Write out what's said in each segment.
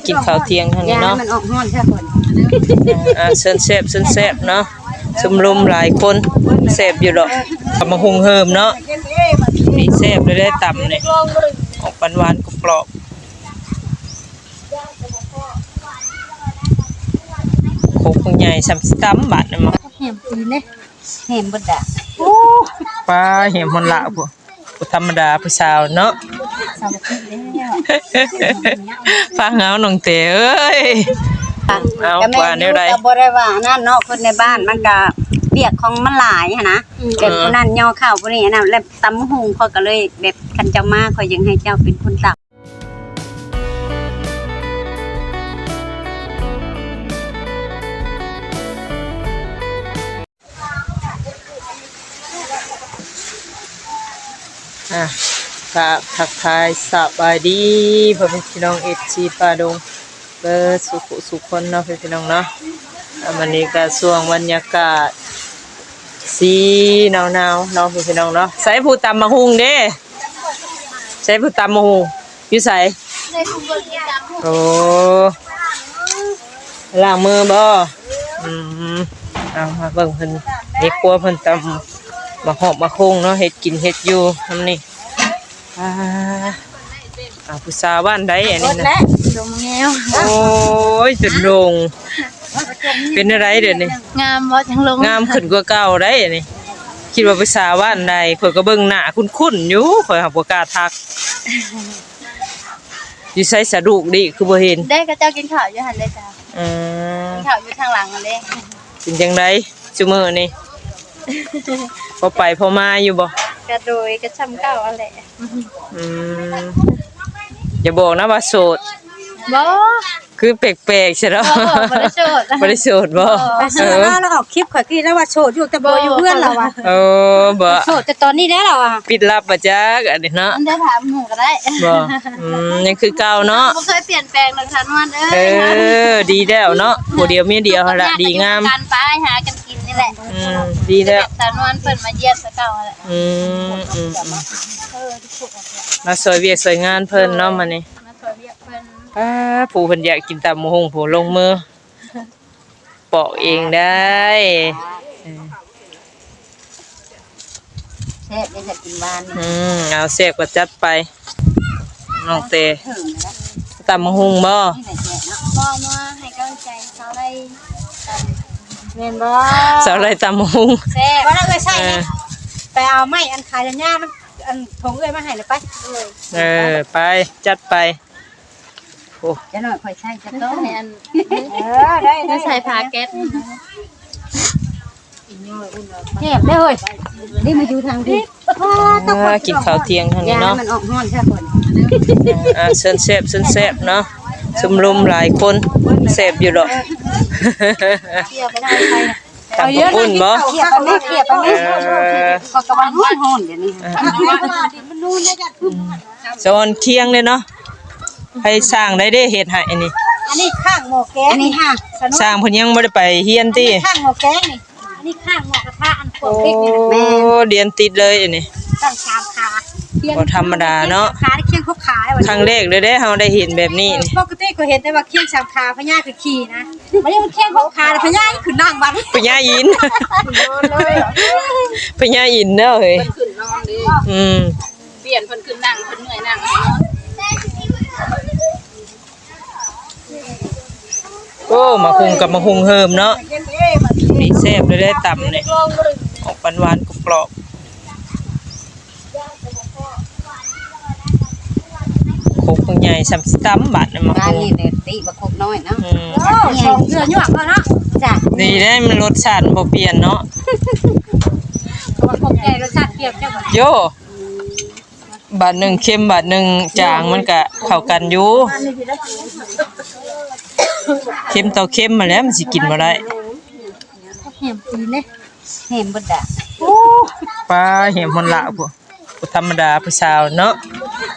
กินข้าวเที่ยงทางนี้เนาะมันออกฮ้อนแค่คน เส้นแซ่บเนาะชุมลุมหลายคนแซ่บอยู่ดอกกับมาหุงเฮิมเนาะนี่แซ่บเลยได้ต่ำนี่ออกหวานๆกรอบโคกใหญ่3-3 บาทนะมั้ง แหมปีนี่แหมบดดา ปลาเห็มมันละพวกธรรมดาผู้สาวเนาะ สามปีแล้ว ฟังเอาน้องเต๋เอ้ยเอาว่าแนวใด ก็บ่ได้ว่านั่นเนาะคนในบ้านมันก็เบียกของมันหลายหั่นนะแต่ผู้นั้นย่อข้าวผู้นี้น่ะแล้วตำหุงเขาก็เลยแบบคันเจ้ามาเขายังให้เจ้าเป็นคนตักทักทายสบายดีพ่อพี่น้องFCปาดงเบอร์สุขคนเนาะพี่น้องเนาะวันนี้ก็ช่วงบรรยากาศสีหนาวๆเนาะพี่น้องเนาะใส่ผู้ตำมะฮุงเด้ใส่ผู้ตำมะฮุงอยู่ไสโอ้ล้างมือบ่เอามาเบิ่งเพิ่นนี่ครัวเพิ่นตำมาหอบมาคงเนาะเฮ็ดกินเฮ็ดอยู่ทำนี่ผู้สาวบ้านใดอันนี้นะดงแงวโอ้ยจุดลงเป็นอะไรเดี๋ยวนี้งามบ่จังลงงามขึ้นกว่าเก่าได้อันนี้คิดว่าผู้สาวบ้านใดข่อยก็เบิ่งหน้าคุ้นๆอยู่ข่อยหาบ่กล้าทักอยู่ไสสะดุกดิคือบ่เห็นได้ก็เจ้ากินข้าวอยู่หั่นได้จ้ะกินข้าวอยู่ทางหลังนั่นเด้เป็นจังได๋ซุมื้อนี้พอไปพอมาอยู่บ่กระโดยกระช่ำเก่าอะไรอย่าบอกนะว่าโสดบ่คือแปลกๆใช่แล้วบ่ได้โสดบ่ได้โสดบ่แล้วออกคลิปข่อยคิดแล้วว่าโสดอยู่แต่บ่อยู่เพื่อนเราอ่ะบ่โสดแต่ตอนนี้แล้วเราอ่ะปิดลับบ่จักอันนี้เนาะมันได้ถามหนูก็ได้บ่ยังคือเก่าเนาะบ่เคยเปลี่ยนแปลงเลยค่ะนวลเอ้ยดีแล้วเนาะผู้เดียวเมียเดียวหั่นล่ะดีงามการไปหากันกินนี่แหละดีแล้วสาวนวลเพิ่นมาเยี่ยมซะเก่าแหละมาสวยเวียกสวยงานเพิ่นเนาะมื้อนี้มาสวยเวียกเพิ่นผู้เพิ่นอยากกินตำมะฮุงผู้ลงมือปอกเองได้แซ่บได้กินบ้านเอาแซ่บก็จัดไปน้องเตตำมะฮุงบ่บ่มาให้กำลังใจสาวไรแม่นบ่สาวไรตำมะฮุงแซ่บบ่ได้ใส่ไปเอาไม้อันขายยามันอันถงเอ้ยมาให้เลยไปไปจัดไปโอ้จะหน่อยค่อยใช้จะต้องให้อันได้ใส่ผ้าแก๊สแซ่บได้เฮ้ยนี่มาอยู่ทางที่กินข้าวเที่ยงทางนี้เนาะมันออกฮ้อนแค่คนเส้นแซ่บเนาะชุมลุมหลายคนแซ่บอยู่ดอกเกี่ยวไปได้ไปตำข้าวปุ้นบ่เกี่ยวไปนี่ก็กำลังฮ้อนเดี๋ยวนี้มันนู่นได้จ้ะสอนเคียงเลยเนาะให้สร้างได้เฮ็ดให้อันนี้ข้างหม้อแกงนี่ค่ะสร้างเพิ่นยังบ่ได้ไปเฮียนติข้างหม้อแกงนี่นี่ข้างหม้อกระทะอันพวกเล็กนี่แม่เรียนติดเลยอันนี้ตั้ง3ขาบ่ธรรมดาเนาะขาได้เคียง6ขาครั้งแรกเลยเด้เฮาได้เห็นแบบนี้ปกติก็เห็นแต่ว่าเคียง3ขาพญาคือขี่นะมันยังเคียง6ขาพญาคือนั่งบัดพญาอินพญาอินเด้อเฮ้ยขึ้นนอนดิเปลี่ยนเพิ่นขึ้นนั่งเพิ่นเหนื่อยนั่งโอ้มาคุงกับมาคุงเฮิมเนาะนี่แซ่บเลยได้ต่ำนี่ออกหวานๆกรอบโคกใหญ่3-3 บาทนะมาคุงนี่ติบ่ครบน้อยเนาะเนื้อหยวกเนาะจ้ะดีได้มันรสชาติบ่เปลี่ยนเนาะบ่ครบใหญ่รสชาติเปรี้ยวจังโยบาทนึงเค็มบาทนึงจางมันก็เข้ากันอยู่เค็มต่อเค็มมาแล้วมันสิกินบ่ได้แหมปีนี่แหมบดดาปลาเห็มมันละพวกธรรมดาผู้สาวเนาะ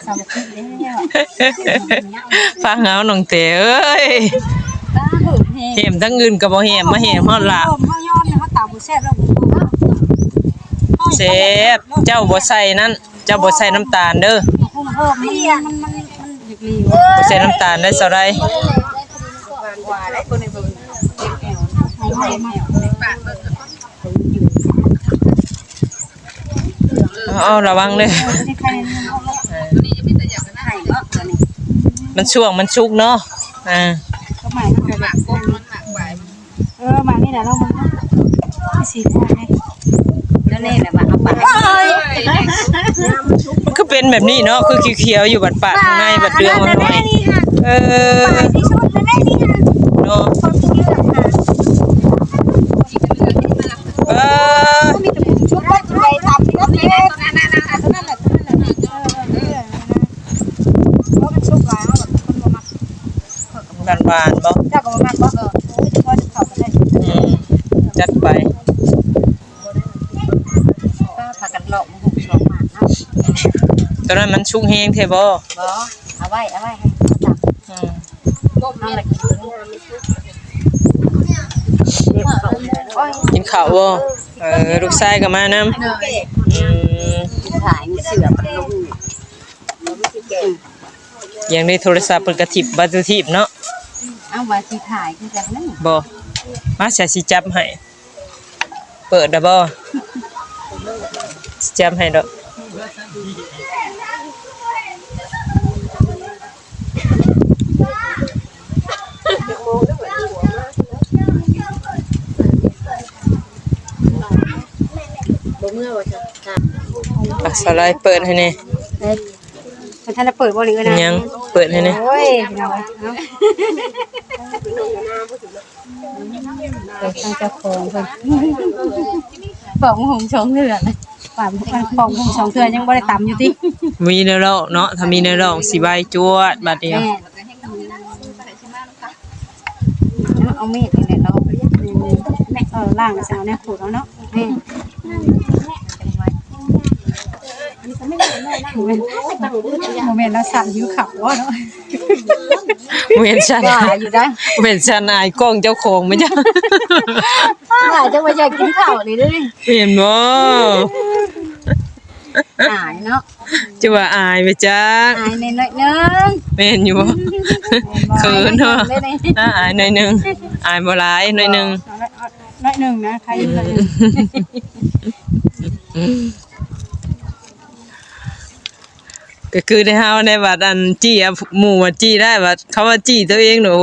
สามปีแล้วฟังเอาน้องเต๋เอ้ยเห็มทั้งอื่นก็บ่เห็มมาเห็มฮอดละเฮาย้อนเฮาตาบ่แซ่บแล้วแซ่บเจ้าบ่ใส่นั่นเจ้าบ่ใส่น้ำตาลเด้อมัน บ่ใส่น้ำตาลได้เท่าใดเอาระวังเลยมันช่วงมันชุกเนาะมานี่แหละเรามันสีม่วงไง แล้วนี่แหละว่าเอาไป มันก็เป็นแบบนี้เนาะคือเขียวๆอยู่บัดปาดข้างในบัดเดืองมันหน่อยที่ชุดแล้วนี่ค่ะ เนาะ คนที่เลือกค่ะ มีแต่ชุดก็จะไปทำก็เป็นนั่นแหละเพราะมันชุกหลายเขาแบบคนบ่มัก กันบานบ่ เจ้าก็บ่มักบ่โอ้ยพอจะเข้ากันได้ จัดไป ก็พากันเลาะมาหุบสองหมากเนาะ ตอนนั้นมันชุกแฮงแท้บ่บ่เอาไว้ให้จับน้องละกินกินข้าวบ่ลูกชายก็มานำถ่ายมีเสือมันลงยังได้โทรศัพท์เปิดกระถิบบัตรทิพเนาะ เอาไว้ที่ถ่ายคือกันนั่น บ่มาใส่สิจับให้เปิดได้บ่สิจับให้ดอกสไลด์เปิดให้นี่ มันท่านจะเปิดบ่หรือนะ ยังเปิดให้นี่ โอ้ยเอาทางเจ้าของเพิ่นปองหงชงเถื่อนป่าปองหงชงเถื่อนยังบ่ได้ตำอยู่ติ มีในโลกเนาะถ้ามีในโลกสิใบจวดบัดเดียว เอามีดนี่แหละเราล่างซะเนี่ยขูดเอาเนาะนี่โมเมนต์เราสั่นหิวขับวะเนาะ เว้นชัน อยู่ได้ เว้นชันอายกล้องเจ้าของมั้ยจ้ะ อาจจะมาอยากกินข้าวนี่ด้วย เห็นบ่ อายเนาะ จะว่าอายไหมจ๊ะ อายในน้อยนึง แม่นอยู่บ่เขินเนาะอายหน่อยนึงอายบ่หลายหน่อยนึง น้อยนึงนะใครเลย ก็คือได้เฮาในบัดอันจี้หมู่ว่าจี้ได้บัดเขาว่าจี้ตัวเองหนู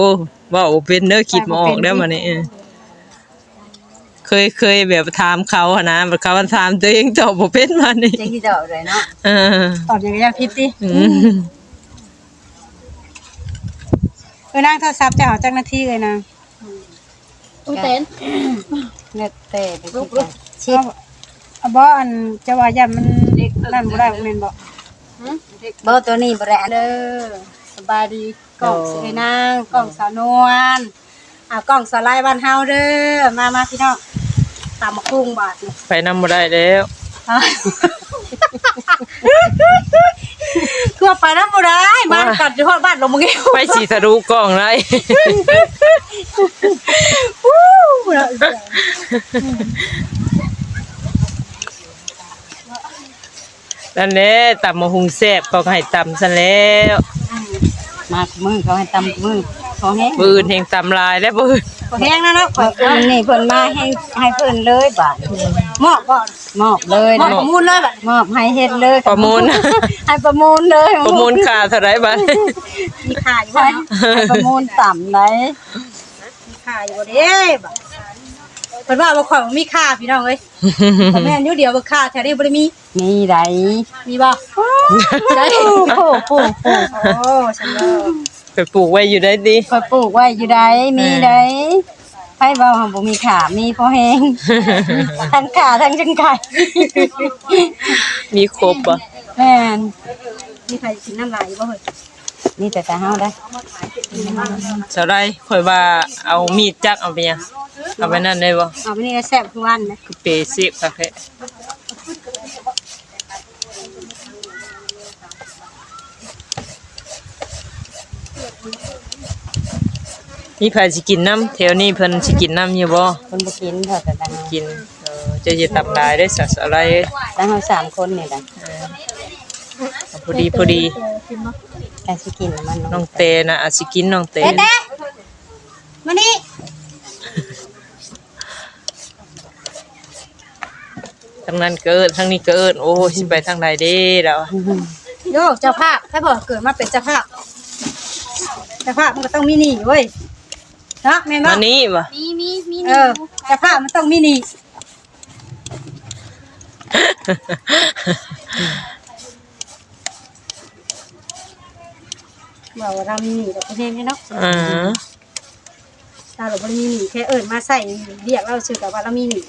เว้าบ่เป็นเด้อคิดบ่ออกแล้วบัดนี้เคยแบบถามเขาหั่นนะบัดเขาว่าถามตัวเองตอบบ่เป็นบัดนี้ จังที่ดอกเลยเนาะ ตอบอย่างนี้พิษดินั่งโทรศัพท์จะเอาจักนาทีเลยนะตู้เต้น เน็ตเตะไปที่กัน ชิบบ่อันจะว่าย่ามันนั่นบ่ได้บ่แม่นบ่ บ่ตัวนี้บ่ได้ เด้อสบายดีกล่องสินางกล่องสาวนวลกล่องสาลายบ้านเฮาเด้อมาพี่น้องตามมาคุ้งบาทนี่ ไปนำบ่ได้แล้ว คือไปนำบ่ได้บ้านกัดอยู่ฮอดบ้านลงมึงเอว ไปสิทะลุกล้องได้นั่นแหละตำมะฮุงแซ่บก็ให้ตำซะแล้ว มามือเขาให้ตำมือเขาแห้ง ปืนแห่งตำลายแล้วปืน บ่แห้งนะเนาะ นี่เพิ่นมาให้เพิ่นเลยบาด หมอกบ่ มอบเลย หมอกประมูลเลยบัด มอบให้เฮ็ดเลย ประมูล ให้ประมูลเลย ประมูลค่าเท่าไหร่บัด มีค่าอยู่บ่เนาะ ให้ประมูลต่ำไหน มีค่าอยู่บ่เด้บัดเพิ่นว่าบ่ค่อยมีค่าพี่น้องเอ้ยบ่แม่นอยู่เดียวบ่ค่าแถวนี้บ่ได้มี มีได มีบ่ได้ โอ้โห โอ้ฉันเด้อ ไปปลูกไว้อยู่ได้ดิ คอยปลูกไว้อยู่ใดมีใดไผเว้าหังบ่มีขามีพอแห้งทั้งขาทั้งจังไก่ มีครบบ่ แม่น มีใครกินน้ำลายอยู่บ่เฮ้ย มีแต่เฮาได้ เท่าไหร่ข่อยว่าเอามีดจักเอาไปยังเอาไปนั่นได้บ่ เอาไปนี่แซ่บทุกวันนะ คือเปสิคักแท้มีไผสิกินน้ำแถวนี้เพิ่นสิกินน้ำอยู่บ่ เพิ่นบ่กินเท่าแต่ดัง กินจะอย่าตำลายได้สักอะไร ดังเฮา3คนนี่ล่ะ พอดี กาสิกินมัน น้องเตน่ะอาจสิกินน้องเต เต้มานี่ ทางนั้นเกิดทางนี้เกิดโอ้ยสิไปทางใดเด้แล้ว โยเจ้าภาพถ้าบอกเกิดมาเป็นเจ้าภาพมันก็ต้องมีหนี้เว้ยเนาะแม่นบ่ มานี้บ่ มีเจ้าภาพมันต้องมีหนี้บอกว่าเรามีหนี้แต่ประเทศนี้เนาะ อ่า ถ้าเราบ่มีหนี้แค่เอิ้นมาใส่เรียกเราชื่อกับว่าเรามีหนี้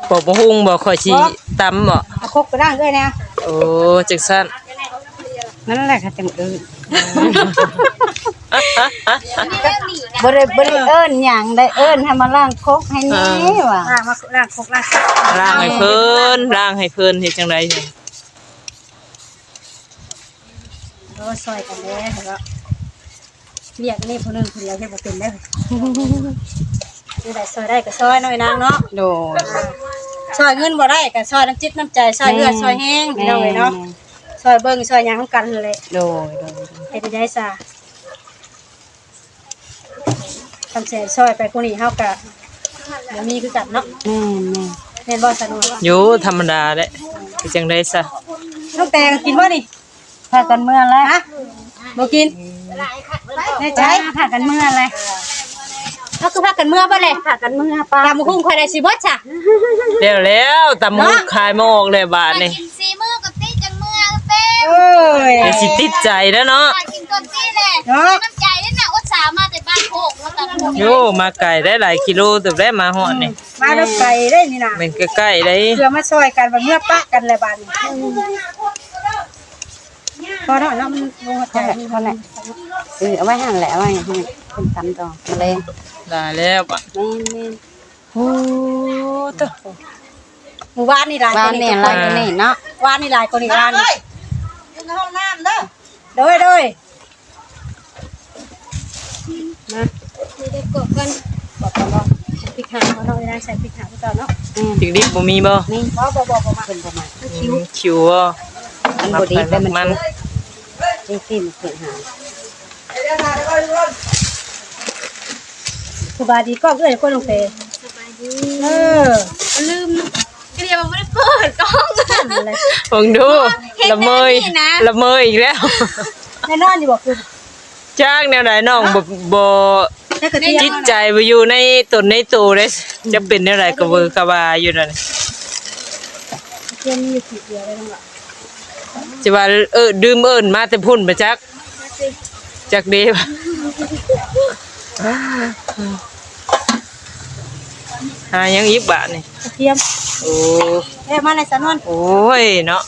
บ่บ่ฮู้บ่ค่อยสิตำบ่ เอาคกไปล้างด้วยนะ โอ้จังซั่น นั่นแหละค่ะจังบ่ได้เอิ้นหยังได้เอิ้นให้มาล้างคกให้แน่ว่ะ ล้างมาล้างคกล้าง ล้างให้เพิ่นเฮ็ดจังได๋ ซอยกันเด้อแล้วเรียกนี่ผู้นึงผู้เดียวเฮ็ดบ่เป็นเด้อนี่ได้ซอยได้ก็ซอยน้อยนางเนาะ โดย ซอยเงินบ่ได้ก็ซอยน้ำจิตน้ำใจซอยเลือดซอยแห้งพี่น้องเอ้ยเนาะซอยเบิ่งซอยหยังกันนั่นแหละ โดย เฮ็ดได้ซะคำแสนซอยไปผู้นี้เฮาก็บ่มีคือกันเนาะ แม่ แม่นบ่สนุก อยู่ธรรมดาแหละเฮ็ดจังได๋ซะ น้องแตงกินบ่นี่ พากันเมื่อแล้ว ฮะบ่กินแน่ใจ พากันเมื่อแล้ว เฮาคือพากันเมื่อบ่เลย พากันเมื่อป้า ตามคุ้งค่อยได้สิเบิดจ้ะ แล้วตำหมูขายมาออกแล้วบาดนี่ กินซีมือกับตีจังมือเต้ม เอ้ย เดี๋ยวสิติดใจแล้วเนาะ กินก่อนตีแหละ เนาะ น้ำใจนี่น่ะอุตส่าห์มาแต่บ้านโคกแล้วกัน โยมาไกลได้หลายกิโลตึกได้มาฮอดนี่ มาแล้วไกลได้นี่น่ะ มันใกล้ๆได้ เพื่อมาช่วยกันบัดเมื่อปะกันเลยบาดนี้พอเนาะเนาะมันบ่หัวใจ เท่าไหร่เอาไว้หั่นแหละเอาไว้ให้คนตำต่อมาเลย ได้แล้วปะ แม่ โอ้ตะ หมู่บ้านนี่หลาย บ้านนี่อะไรกันนี่เนาะ บ้านนี่หลายคนอีกบ้านนี่อยู่ในห้องน้ำเด้อโดยนะนี่ได้กดกันบอกกันว่าพริกหาเขาเนาะได้ใส่พริกหาเก่าเนาะ พริกดิบบ่มีบ่ นี่ บอกมา เป็นประมาณ คิวบ่ มันบดีแต่มัน มัน ที่ฟิล์มเสียหาย สบายดีก็เอ้ยคนลงเตะเออ ลืมเรียกว่าไม่ได้เปิดกล้อง อะไร เบิ่งดูละเมยละเมยอีกแล้ว แน่นอนอยู่บอกคือ จ้างแนวไหนน้องบ่ ถ้าเกิดที่ จิตใจบ่อยู่ในตนในตัวเด้จะเป็นแนวไหนก็เบิ่งก็ว่าอยู่นั่น เทียนมีอยู่ขีดเดียวเลยทั้งหมด สิว่าดื่มเอิ้นมาแต่พุ่นบ่จักจักเด้หายังอีกบาทนี่ กระเทียม โอ้ มาในสนวน โอ้ยเนาะ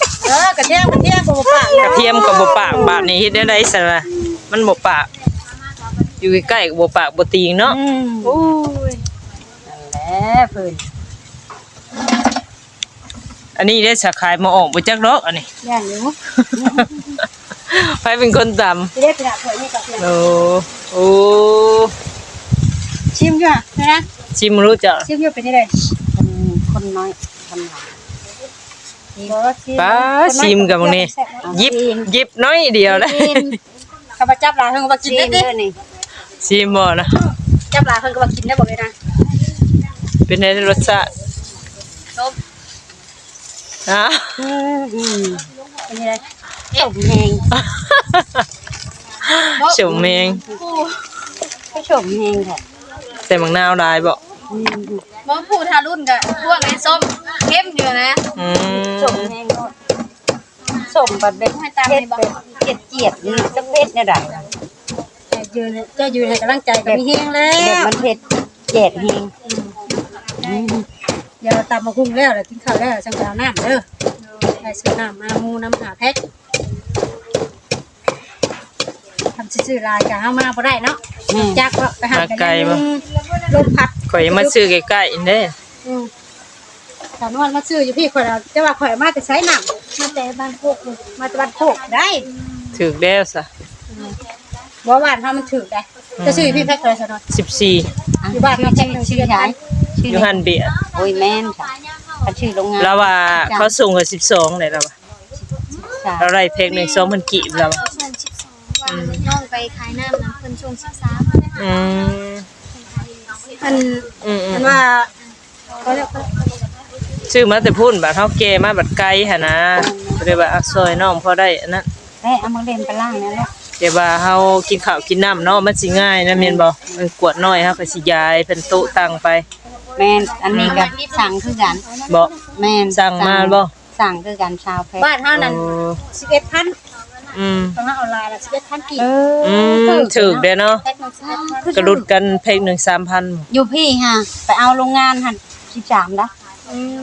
กระเทียมกูปาก กระเทียมก็บ่ปากบาทนี่เฮ็ดได้ซะล่ะมันบ่ปากอยู่ใกล้ๆก็บ่ปากบ่ตีงเนาะโอ้ย นั่นแหละเพิ่น อันนี้ได้สาขายมาออกบ่จักดอกอันนี้ ย่างอยู่ ใครเป็นคนตำ ที่ได้กระดาษถ้วยนี่กระเทียม โอ้โอ้ ชิมอยู่นะ ชิมรู้จัก ชิมอยู่เป็นยังไง คนน้อยคนหลาย ป้าชิมกับบางนี้หยิบน้อยเดียวแล้ว ข้าพเจ้าปลาเพิ่งมากิน ซี ได้ ม ดิ เด้อนี่ ชิมบ่นะ เจ้าปลาเพิ่งก็มากินได้บอกเลยนะ เป็นไงรสชาติฮะ เป็นยังไง ต้มแห้ง ชมเมง ก็ชมแห้งค่ะ แต่มังนาวได้บ่ บ่ผู้ทารุ่นกับพวกไอ้ส้มเข้มอยู่นะ อื ชม ม แห้งโลดสมบัดเบ็ดเฮ็ดแบบเจียดๆนี่จักเบ็ดเนี่ยได้ จะยืนให้กำลังใจกับมีเฮงแล้ แบบ ว มันเผ็ดเจ็ดแห้ง เดี๋ยวตามมาคุ้งแล้วเดี๋ยวกินข้าวแล้วจังเอาน้ำเด้อไปซื้อน้ำมามูน้ำหาแพ็คทำซื่อๆลายกะเอามาบ่ได้เนาะจักว่าไปหากันลมพัด ข่อยมาซื้อใกล้ๆเด้ สาวนวลมาซื้ออยู่พี่ข่อยจะว่าข่อยมาแต่ใช้น้ำมาแต่บ้านโคกมาแต่บ้านโคกได้ ถึกแล้วซะ บ่บ้านเฮามันถึกได้จะซื้อพี่แพ็คเลยสาวนวล 14 อยู่บ้านเฮาจังซื้อหาย อยู่หันเบียร์ โอ้ยแม่นค่ะเขาชื่อโรงงาน แล้วว่าเขาส่งกับ12ได้แล้วว่า 13 แล้วไรเพลงหนึ่ง2,000กีบแล้ว ช่วง12ว่าน้องไปขายน้ำนะเพิ่นช่วง13 อืม มันว่าเขาเรียก ซื้อมาแต่พุ่นบัดเฮาแก่มาบัดไกลหั่นนะก็เลยว่าเอาซอยน้องพอได้อันนั้น ได้เอามาเล่นไปล่างนั่นแหละ แต่ว่าเฮากินข้าวกินน้ำเนาะมันสิง่ายนะแม่นบ่กวดน้อยเฮาก็สิย้ายเพิ่นโต๊ะตั้งไป แม่นอันนี้ก็สั่งคือกัน บ่ แม่น สั่งมาบ่ สั่งคือกันชาวแพ บ้านเฮานั่น 11,000 อืม ตอนเฮาออนไลน์ละ11,000กีบ ถูกเด้อเนาะ แพ็คนึง11,000 กระดุดกันเพลงหนึ่ง 3,000 อยู่พี่ค่ะไปเอาโรงงานหั่น13นะ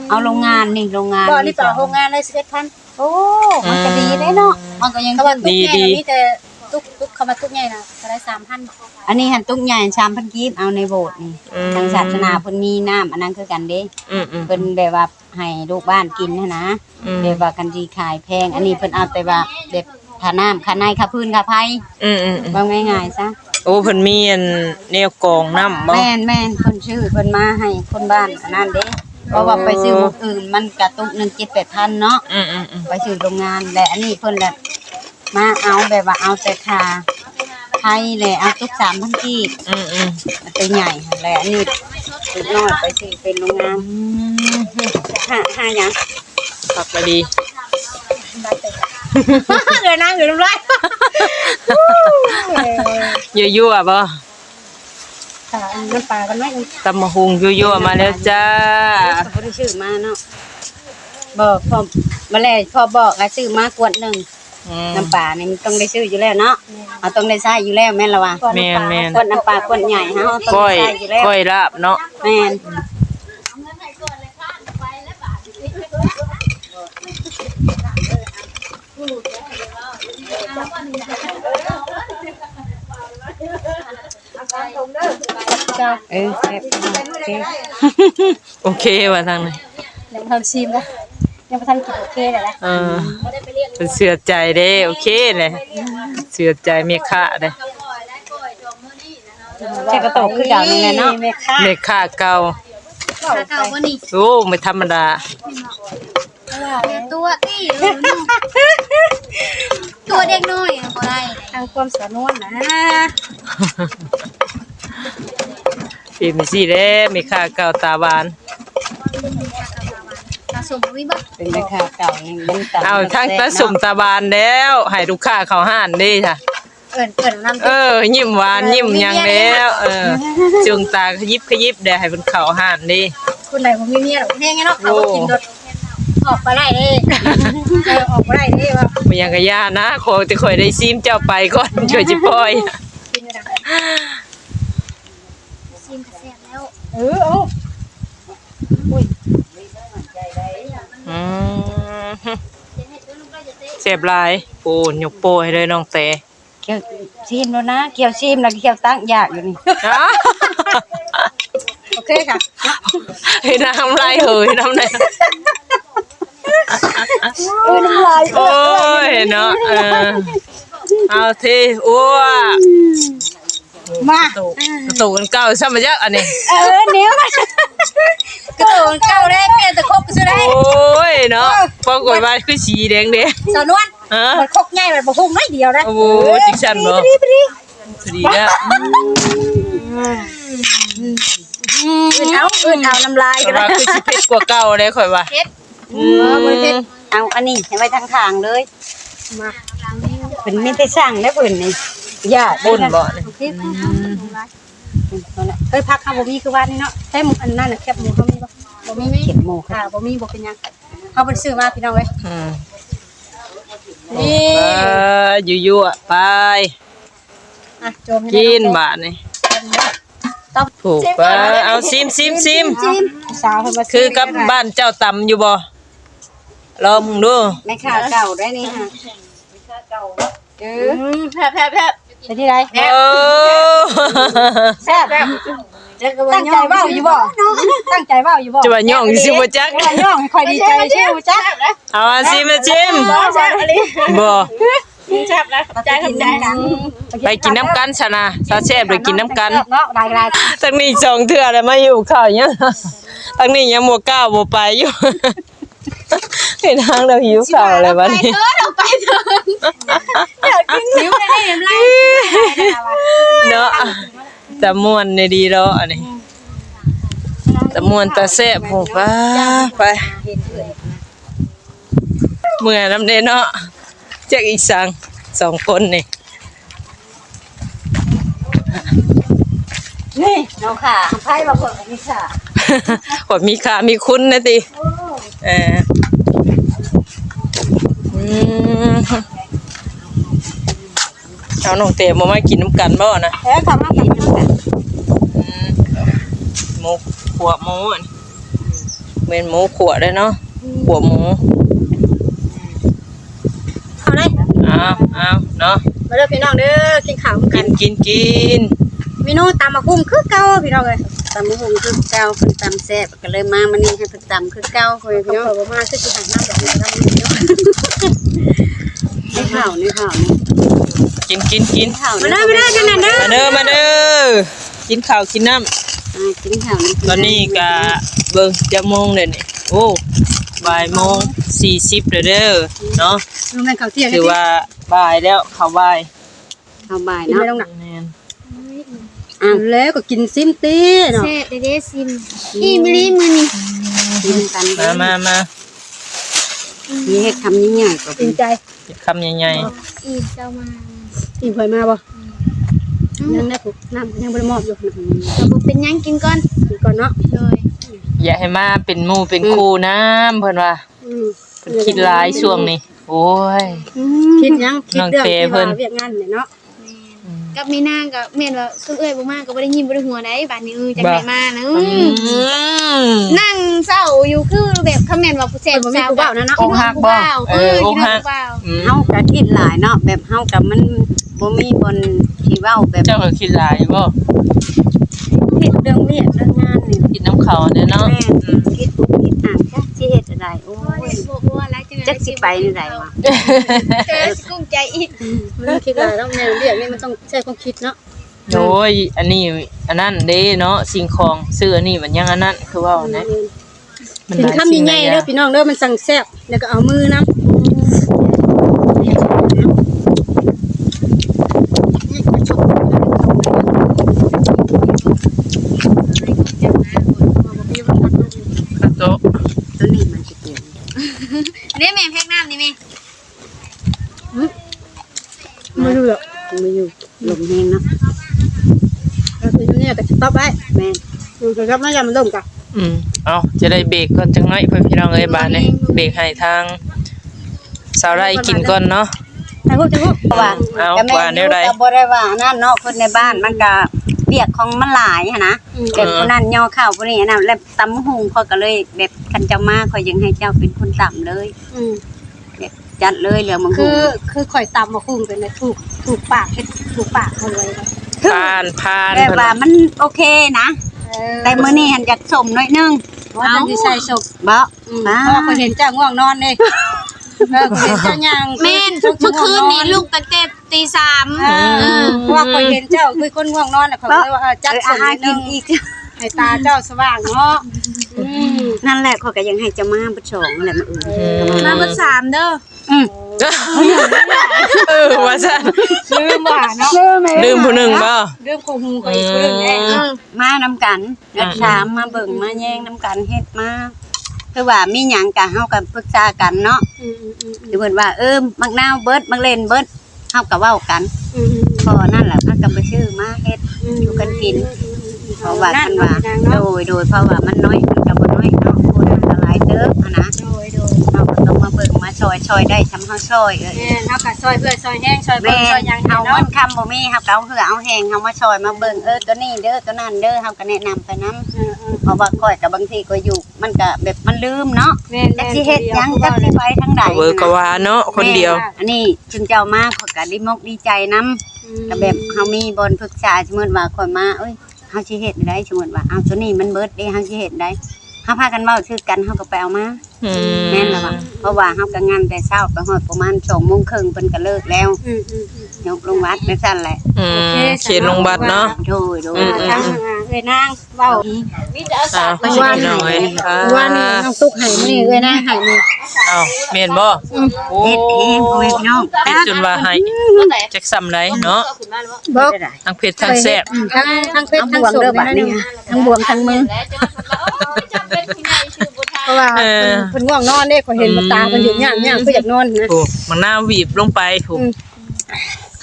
เอาโรงงานนี่โรงงาน บ่นี่เปล่าโรงงานเลย11,000 โอ้มันก็ดีได้เนาะมันก็ยัง เขาว่าตุ๊ก ดี ใหญ่มีแต่ตุ๊กเขามาตุ๊กใหญ่น่ะก็ได้ 3,000 อันนี้หั่นตุ้งใหญ่3,000กีบเอาในโบสถ์นี่ทางศาสนาเพิ่นมีน้ำอันนั้นคือกันเด้ อืม เพิ่นแบบว่าให้ลูกบ้านกินนะนะ อืม แบบว่ากันสิขายแพง อันนี้เพิ่นเอาแต่ว่าแบบค่าน้ำค่าในค่าพื้นค่าไฟ อืม ว่าง่ายๆซะ โอ้เพิ่นมีอันแนวกรองน้ำบ่ แม่นเพิ่นชื่อเพิ่นมาให้คนบ้านอันนั้นเด้เพราะว่าไปซื้อหมู่อื่นมันกระตุกหนึง 7-8,000เนาะ อืม ไปซื้อโรงงานและอันนี้เพิ่นแหละมาเอาแบบว่าเอาแต่ค่าไฟแหละเอาตุก3,000กีบ อืม ตัวใหญ่หั่นแหละอันนี้ตุกน้อยไปซื้อเป็นโรงงานห้าหยัง ขับมาดี เงินนั่งอยู่น้ำลาย ยั่วๆบ่ ค่ะน้ำปลากันไหม ตำมะฮุงยั่วๆมาแล้วจ้า บ่ได้ซื้อมาเนาะบอกพอมาแล้วพอบอกว่าซื้อมากวดหนึง น้ำปลานี่มันต้องได้ซื้ออยู่แล้วเนาะเอาต้องได้ใช้อยู่แล้วแม่นละว่า แม่น ขวดน้ำปลาขวดใหญ่ฮะต้อง ก้อ ได้ ย ใช้อยู่แล้ว ก้อยลาบเนาะ แม่น เจ้า แซ่บโอเค โอเคว่าทางนั้น ยังทำซีมนะยังทำกินโอเคเลยนะ เป็นเสือใจเด้โอเคเลยเสือใจเมียค่าเด้ ใช้กระโตกคือเก่านี่แหละเนาะ แม่ค้า เมียค่าเก่า ถ้าเก่าบ่นี่ โอ้ไม่ธรรมดา ตัวตี้ตัวเด็กน้อยบ่ได้ ทางความสนวนนะ พี่มีสิเด้เมียค่าเก่าตาบาน ผสมวิบัติ เป็นราคาเก่านี่มันต่ำ เอาทั้งตาสุ่มตาบานแล้วให้ลูกค้าเข้าห้านเด้ค่ะ เอิ้นน้ำ ยิ้มหวานยิ้มหยังแล้วจุงตาขยิบเด้ให้เพิ่นเข้าห้านเด้ คุณไหนผมมีเมียหรอกแห้งเนาะเขากินรถออกไปได้เด้ออกไปได้เด้ว่า บ่ยังกะย่านะขอแต่ข่อยได้ซิมเจ้าไปก่อนช่วยจิปล่อย กินไม่ได้ ซิมกระแสแล้ว เอา อืมเจ็บหลายโอ้ยกโปให้เลยน้องแต่ เกี่ยวชิมแล้วนะเกี่ยวชิมแล้วเกี่ยวตั้งยากอยู่นี่ โอเคค่ะ ให้น้ำลายเหยน้ำลาย น้ำลาย โอ้ยเนาะเอาทีอ้ว มาก ระตุกกันเก่าซ้ำมาจักอันนี้ เนี้ยมัน กระโดดเก้าได้เปลี่ยนแต่ครบก็ได้ โอ้ยเนาะปรากฏว่าคือสีแดงเด้ สาวนวลมันคกง่ายมันบ่พุ่งน้อยเดียวนะ โอ้โหจิกชันบ่ดีแล้ว อื่นเอาน้ำลายกัน ว่าคือสิเผ็ดกว่าเก่าเลยข่อยว่า เอาอันนี้ให้ไว้ทางทางเลยมาเป็นไม่ได้สร้างแล้วเพิ่นนี่ย่า ปุ่นบ่นี่ เฮ้ยพักข้าวบ่มีคือว่านี่เนาะใช้หมูอันนั้นน่ะแคบหมูเขามีบ่บ่มี เข็มหมู ค่ะบ่มีบ่เป็นหยังเขาบ่ซื้อมาพี่น้องเว้ย นี่ยั่วๆไป อ่ะโจม กินบาดนี่ถูกปะเอาซิม สาวเพิ่นมา คือกับบ้านเจ้าตำอยู่บ่ลองมึงดู แม่ค้าเก่าได้นี่ค่ะ แพบเป็นที่ไร โอ้ แซ่บตั้งใจเว้าอยู่บ่ตั้งใจเว้าอยู่บ่ จะว่าย่องสิบ่จัก ว่าย่องให้ค่อยดีใจชื่อบ่จัก เอาอันซิมชิม แซ่บอะไร บ่ แซ่บนะใจทำใจ ไปกินน้ำกันซะนะซาแซ่บเลยกินน้ำกัน เนาะได้ ทั้งนี้2เทื่อแล้วมาอยู่ข้าวยังทั้งนี้ยังบ่กล้าบ่ไปอยู่ เห็นทางเราหิวข้าวแล้วบัดนี้ เราไปเถ หิวได้เห็นไร เนาะแต่ม่วนในดีแล้วอันนี้แต่ม่วนแต่แซ่บโหไปเมื่อน้ำเด้เนาะแจกอีกสั่ง2คนนี่ นี่น้องค่ะไพ่มาคนนี้ค่ะ กว่ามีค่ามีคุณนะติเอาน้องเต๋มากินน้ำกันบ่นะ ทำมากินน้ำกัน หมูขัวหมูอันเป็นหมูขัวได้เนาะขัวหมู เอาได้ เอาเนาะ มาเด้อพี่น้องเด้อกินข้าวกัน กิน เมนูตำมะคุ้งคือเก่าพี่น้องเอ้ย ตำหงคือเก้าคือตำแซ่บก็เลยมามันนี่ให้เป็นตำคือเก้าคุย เขา พี่น้อง เปิดมาคือสิหันหน้าแบบนี้แล้วมันเนาะ นี่ข้าวนี่ข้าวนี่ กิน ข้าว มาเด้อกันน่ะเด้อ มาเด้อกินข้าวกินน้ำ กินข้าวนี่ ตอนนี้ก็เบิ่งจะโมงเด้นี่โอ้บ่ายโมง40เด้อเนาะ ดูแม่นข้าวเที่ยง ถือว่าบ่ายแล้วข้าวบ่าย ข้าวบ่าย กิน เนาะ ไม่ต้องหนัก แม่น แล้วก็กินซิมตีเนาะ เซ่เด้ซิมอีมิลิมือนี่ กินกัน มา มีเฮ็ดคำยิ่งใหญ่กว่า จริงใจ คำใหญ่ อีเจ้ามา กินเคยมาบ่ยังได้ผูกน้ำยังบ่ได้มอบอยู่ เราบ่เป็นหยังกินก่อน กินก่อนเนาะ โดย ๆอย่าให้มาเป็นหมู่เป็นครูน้ำเพิ่นว่าเพิ่นคิดหลายช่วงนี้โอ้ย คิดยังคิดเรื่อง น้องเต ที่ เพิ่ ว่าน เวียกงานเนี่ยเนาะ กับมีนางก็แม่นว่าซุเอ้ยบ่มาก็บ่ได้ยินบ่ได้หัวได้บัดนี้จังได๋มานะนั่งเศร้าอยู่คือแบบคำแม่นว่าผู้แซ่บ บ่มีผู้บ่าวนะเนาะ อกหักบ่อกหัก เฮาก็คิดหลายเนาะแบบเฮากับมันบ่มีบนที่เว้าแบบ เจ้าก็คิดหลายบ่ คิดเรื่องเวียกเรื่องงานนี่ คิดน้ำเขาเด้อเนาะ แม่คิดคิดอ่านจักสิเฮ็ดอะไรโอ้ย บ่ว่าแล้วจังได๋ จักสิไปนี่ไดวะ กุ้มใจอีก มันคิดอะไรต้องแนวเรียกนี่มันต้องใช้ความคิดเนาะ โอ้ยอันนี้อันนั้นเด้เนาะสิ่งของซื้ออันนี้มันยังอันนั้นคือว่านะ กินคำใหญ่ๆเด้อพี่น้องเด้อมันสั่งแซ่บแล้วก็เอามือนํโต๊ะ ตัวนี้มันสิเกี่ยว นี่แม่แพ็กน้ำนี่แม่ ไม่รู้หรอก มาอยู่ลมแห้งเนาะ แล้วทีนี้ก็จะตอบไว้ แม่น อยู่กับน้ำยามันต้มกัน เอาจะได้เบรกก่อนจังหน่อยเพื่อนพี่น้องเอ้ยบาดนี้เบรกให้ทางสาวไร่กินก่อนเนาะ ไอ้พวกจะพวก ว่า เอา แต่แม่ ว่าแนวใด ก็บ่ได้ว่านั่นเนาะคนในบ้านมันก็เรียกของมันหลายหันนะแต่ผู้นั้นย่อข้าวผู้นี้นะแล้วตำหุงเขาก็เลยแบบคันเจ้ามาเขายังให้เจ้าเป็นคนตำเลยแบบจัดเลยเหลือมัง คือข่อยตำมาคุ้งเป็นเลยถูกปากเฮ็ดถูกปากคนเลย ผ่าน แบบว่ามันโอเคนะ แต่มื้อนี้หันอยากสมหน่อยนึง ว่าจะสิใส่ศพ บ่ เพราะว่าข่อยเห็นเจ้าง่วงนอนนี่ข่อยเห็นเจ้าย่าง แม่นเมื่อคืนนี้ลูกตั้งแต่ตี3 เพราะว่าข่อยเห็นเจ้าคือคนง่วงนอนน่ะข่อยเลยว่าจัดส อาม หาร นิด กิ นึ น ง อีก ให้ตาเจ้าสว่างเนาะ นั่นแหละเขาก็ยังให้เจ้ามาบ่ชองอะไรมาอื่น มาเมื่อ3เด้อ ว่าซั่น ลืมว่าเนาะ ลืมผู้หนึงบ่ เรื่องของหูข่อยเรื่องแน่ มานํกันรักษามาเบิ่งมาแย่งนํกันเฮ็ดมาคือว่ามีหยังก็เฮาก็ปรึกษากันเนาะหรือเพิ่นว่ามักนาวเบิดมักเล่นเบิดเฮาก็เว้ากันพอนั่นแหละพากันไปซื้อมาเฮ็ดอยู่กันกินเพราะว่าท่านว่าโดยเพราะว่ามันน้อยมันก็บ่น้อยเนาะคนก็หลายเติบอะนะเฮาก็ต้องมาเบิ่งมาช่วยได้ทำเฮาช่วยแม่เฮาก็ซอยเพื่อซอยแห้งซอยเบิ่ แม่ งซอยหยัง เอา เนาะ เงินคำบ่มีเฮาก็เอาเหือเอาแหงเฮามาช่วยมาเบิ่งตัวนี้เด้อตัวนั้นเด้อเฮาก็แนะนำไปนํเพราะว่าข่อยก็บางทีก็อยู่มันก็แบบมันลืมเนาะ แม่ จักสิเฮ็ดหยังจักสิไปทางใด เวอร์ก็ว่าเนาะคนเดียว อันนี้จึงเจ้ามาข่อยก็ดีมกดีใจนํก็แบบเฮามีบนปรึกษาสมมุติว่าข่อยมาเอ้ยเฮาสิเฮ็ดได้สมมุติว่าเอาตัวนี้มันเบิดเด้เฮาสิเฮ็ดได้เฮาพากันเว้าชื่อกันเฮาก็ไปเอามาแม่นล่ะว่าเพราะว่าเฮาก็งานแต่เช้าไปฮอดประมาณ2:30เพิ่นก็เลิกแล้ว ยกลงวัดไปสั่นแหละ เขียนลงบัตรเนาะ โดย ทั้งเอ้ยนางเว้า ไปพี่น้องเอ้ย วันนี้น้องตุ๊กให้มื้อนี้เอ้ยนางให้มื้อ อ้าวแม่นบ่โอ้ เฮ็ดเองพ่อแม่พี่น้อง เฮ็ดจนว่าให้จักซ้ำไดเนาะ บอก ทั้งเผ็ดทั้งแซ่บ ทั้งเพชรทั้งสมนั่นนี่ทั้งบวมทั้งมือเพราะว่าเพิ่นง่วงนอนเด้ขอยเห็นมันตาเพิ่นอยู่ย่างๆเพิ่นอยากนอนนะ โอ้มะนาวบีบลงไปถูก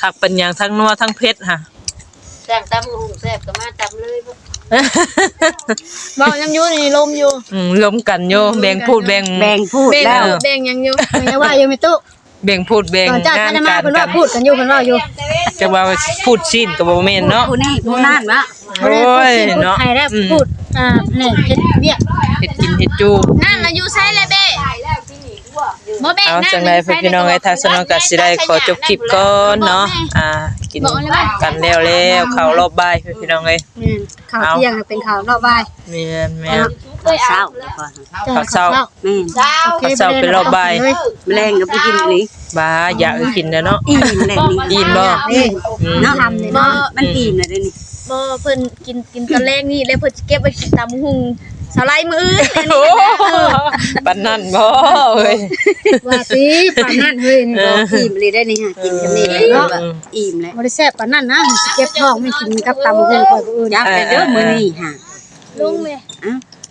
คักเป็นหยังทั้งนัวทั้งเผ็ดฮะ แซ่บตำหุงแซ่บก็มาตำเลยบ่ บอกยังอยู่นี่ลมอยู่ ล้มกันโยแบ่งพูดแบ่ง พูด แบ่ง แล้ว แบ่งยังอยู่ ไม่ว่าอยู่ไม่ตู้ แบ่งพูดแบ่ง ตอนเจ้าง าน ท่านมา การ เพิ่น กั ว่าน พูดกันอยู่เพิ่นว่าอยู่ จะว่าพูดชิ้นก็บ่แม่นเนาะ ผู้นี่ผู้นั่นวะ โอ้ย พูด เนาะ ไทยแล้วพูดนี่เฮ็ดเวียก เฮ็ดกินเฮ็ดจู นั่นน่ะอยู่ใช้เลยเบ้บ่แบ่ง เอา นั่น จังได๋พี่น้องไอ้ทางสนองก็สิได้ขอจบคลิปก่อนเนาะกินกันแล้วๆเข้ารอบบ่ายพี่น้องเอ้ย แม่นข่าวเที่ยงเป็นข่าวรอบบ่าย แม่น เศร้าแล้วก่อน ข้าวเช้า แม่ โอเค ข้าวเช้าเป็นรอบบ่าย แมลงก็ไปกินนี่ บ้าอยากกินเนาะ อิ่มแหละนี่ อิ่มบ่ นี่ เนาะ ทำเลย บ่ เนาะ มันอิ่มเลยเด้นี่ บ่เพิ่นกินตอนแรกนี่แล้วเพิ่นสิเก็บไว้กินตามหุงสไลด์มื้ออื่นอัน โอ้ นี้ ปานนั้นบ่เอ้ย ว่าสิปานนั้นเฮ้ยนี่ อิ่มเลยได้นี่ฮะกินกันนี่เนาะอิ่มแล้ว บ่ได้แซ่บปานนั้นนะสิเก็บท้องไม่กินกับตำหูข่อยผู้อื่น จับไปเด้อมื้อนี้ฮะ ลุงแม่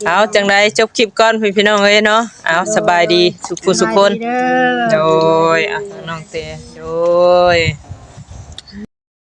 เอาจังไดจบคลิปก่อนพี่น้องเอ้ยเนาะเอาสบายดีสุขผู้สุขคน เด้อ โดยน้องเตโดย